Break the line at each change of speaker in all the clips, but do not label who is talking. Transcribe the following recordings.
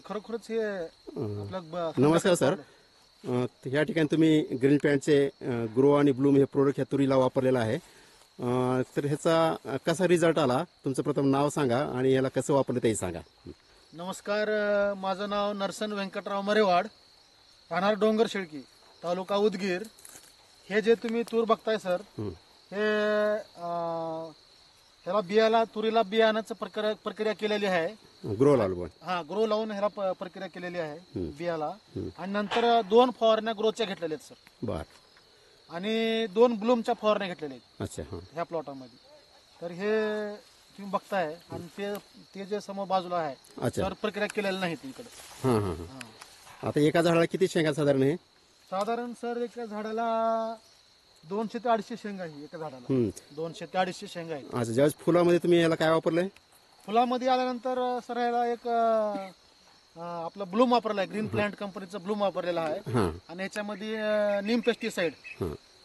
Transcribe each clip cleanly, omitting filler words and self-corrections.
खरोखरच हे आपलं
नमस्कार सर. या ठिकाणी तुम्ही ग्रीन पॅन्टचे ग्रो आणि ब्लूम हे प्रोडक्ट ह्या तुरीला वापरलेलं आहे. तर ह्याचा कसा रिझल्ट आला, तुमचं प्रथम नाव सांगा आणि याला कसं वापरलं तेही सांगा.
नमस्कार, माझं नाव नरसन व्यंकटराव मरेवाड, राहणार डोंगर शेळकी, तालुका उदगीर. हे जे तुम्ही तूर बघताय सर, हे ह्याला बियाला तुरीला बियाण्याचं प्रक्रिया केलेली आहे.
ग्रो लावलं.
हा, ग्रो लावून ह्याला प्रक्रिया केलेली आहे बियाला. आणि नंतर 2 फवारण्या ग्रोच्या घेतलेल्या आहेत सर.
बर.
आणि 2 ब्लूमच्या फवारण्या घेतलेल्या आहेत.
अच्छा. हां.
ह्या प्लॉटामध्ये. तर हे तुम्ही बघताय आणि ते जे समोर बाजूला आहे त्यावर प्रक्रिया केलेली नाही इकडे.
हां हां हां. आता एका झाडाला किती शेंगा साधारण आहे?
साधारण सर एका झाडाला 200 ते 250 शेंगा आहे. एका झाडाला 200 ते 250 शेंगा आहे.
अच्छा. ज्यावेळेस फुलामध्ये तुम्ही याला काय वापरलंय?
फुलामध्ये आल्यानंतर सर याला एक आपलं ब्लूम वापरलाय, ग्रीन प्लांट कंपनीचं ब्लूम वापरलेला आहे. आणि याच्यामध्ये नीम पेस्टिसाइड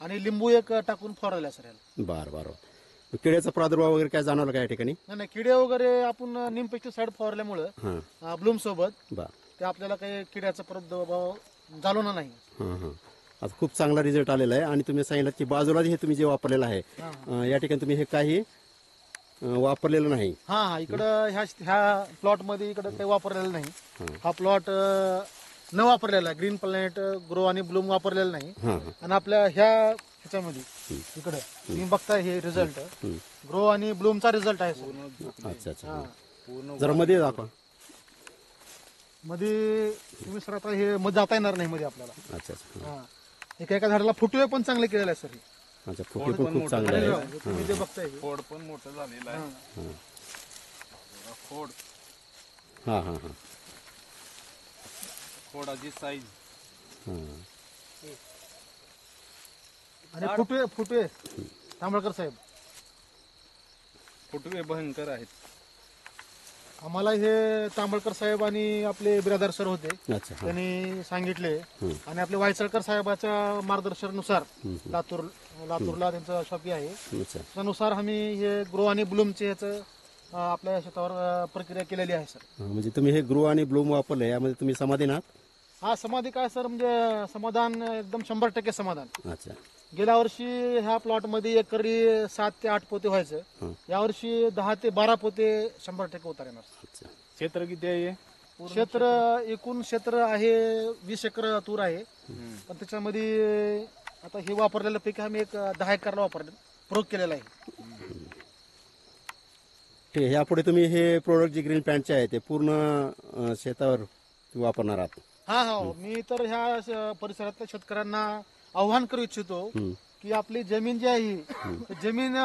आणि लिंबू एक टाकून फवारलेला सर याला.
बरं बरं. किड्याचा प्रादुर्भाव वगैरे काय जाणवला का या ठिकाणी?
नाही, किडे वगैरे आपण नीम पेस्टिसाइड फवारल्यामुळं ब्लूम सोबत ते आपल्याला काही किड्याचा प्रादुर्भाव झालो नाही.
आता खूप चांगला रिझल्ट आलेला आहे. आणि तुम्ही सांगितलं की बाजूला हे तुम्ही जे वापरलेलं आहे, या ठिकाणी तुम्ही हे काही वापरलेलं नाही.
हा, इकडं ह्या प्लॉट मध्ये इकडं काही वापरलेलं नाही. हा प्लॉट न वापरलेला आहे. ग्रीन प्लॅनेट ग्रो आणि ब्लूम वापरलेलं नाही. आणि आपल्या ह्याच्यामध्ये इकडे तुम्ही बघताय हे रिझल्ट ग्रो आणि ब्लूमचा रिझल्ट आहे.
अच्छा अच्छा. जरा मध्ये दाखवा.
मध्ये तुम्ही सर आता हे मध्ये जाता येणार नाही मध्ये आपल्याला.
अच्छा अच्छा.
एका झाडाला फुटवे पण चांगले केलेले आहे सर.
अच्छा. फुटवे पण खूप चांगले आहे.
तुम्ही जे बघताय
खोड पण मोठं झालेलं आहे. खोड
हा हा हा.
खोडाची साईज
आणि फुटवे तांबळकर साहेब,
फुटवे भयंकर आहेत.
आम्हाला हे तांबळकर साहेब आणि आपले बिरादर सर होते,
अच्छा.
त्यांनी सांगितले. आणि आपले वायचळकर साहेबाच्या मार्गदर्शनानुसार लातूरला त्यांचं शॉपी आहे, त्यानुसार आम्ही हे ग्रो आणि ब्लूमचे ह्याचं आपल्या शेतावर प्रक्रिया केलेली आहे सर.
म्हणजे तुम्ही हे ग्रो आणि ब्लूम वापरले, यामध्ये तुम्ही समाधानी आहात?
हा, समाधी काय सर, म्हणजे समाधान एकदम 100% समाधान.
अच्छा.
गेल्या वर्षी ह्या प्लॉट मध्ये एकरी 7 ते 8 पोते व्हायचं. यावर्षी 10 ते 12 पोते 100% उतार येणार.
क्षेत्र किती आहे?
क्षेत्र एकूण क्षेत्र आहे 20 एकर तूर आहे. पण त्याच्यामध्ये आता हे वापरलेलं पीक आम्ही एक 10 एकरला प्रयोग केलेला आहे.
ठीक. यापुढे तुम्ही हे प्रोडक्ट जे ग्रीन पॅन्टचे आहे ते पूर्ण शेतावर वापरणार आहात?
हा, मी तर ह्या परिसरातल्या शेतकऱ्यांना आव्हान करू इच्छितो की आपली जमीन जी आहे जमीन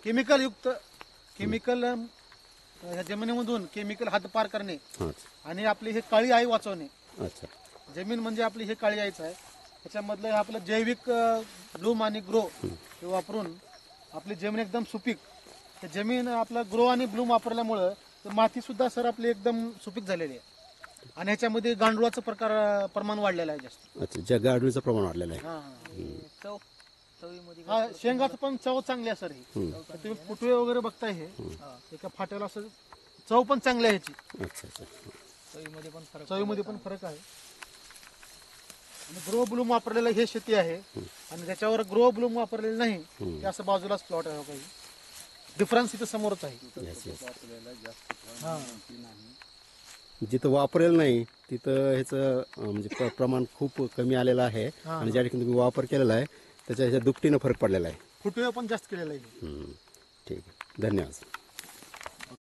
केमिकल ह्या जमिनीमधून केमिकल हद्दपार करणे आणि आपली हे काळी आई वाचवणे.
अच्छा.
जमीन म्हणजे आपली हे काळी आईच आहे. त्याच्यामधलं आपलं जैविक ब्लूम आणि ग्रो हे वापरून आपली जमीन एकदम सुपीक. जमीन आपला ग्रो आणि ब्लूम वापरल्यामुळं माती सुद्धा सर आपली एकदम सुपीक झालेली आहे. आणि ह्याच्यामध्ये गांडुळाचं प्रमाण वाढलेलं आहे जास्त.
अच्छा. ज्या गांडुळाचं प्रमाण वाढलेलं आहे.
शेंगाचं पण चव चांगली आहे सर. ही तुम्ही फुटवे वगैरे बघताय, हे एका फाट्याला असं चव पण चांगली आहे ह्याची.
अच्छा अच्छा.
चवीमध्ये पण फरक आहे. आणि ग्रो ब्लूम वापरलेलं हे शेती आहे आणि त्याच्यावर ग्रो ब्लूम वापरलेलं नाही, ते असं बाजूलाच प्लॉट आहे. काही डिफरन्स इथं समोरच आहे.
जिथं वापरेल नाही तिथं ह्याचं म्हणजे प्रमाण खूप कमी आलेलं आहे. आणि ज्या ठिकाणी तुम्ही वापर केलेला आहे त्याच्या ह्याच्या दुपटीनं फरक पडलेला आहे.
फुटवे पण जास्त केलेला आहे.
ठीक आहे. धन्यवाद.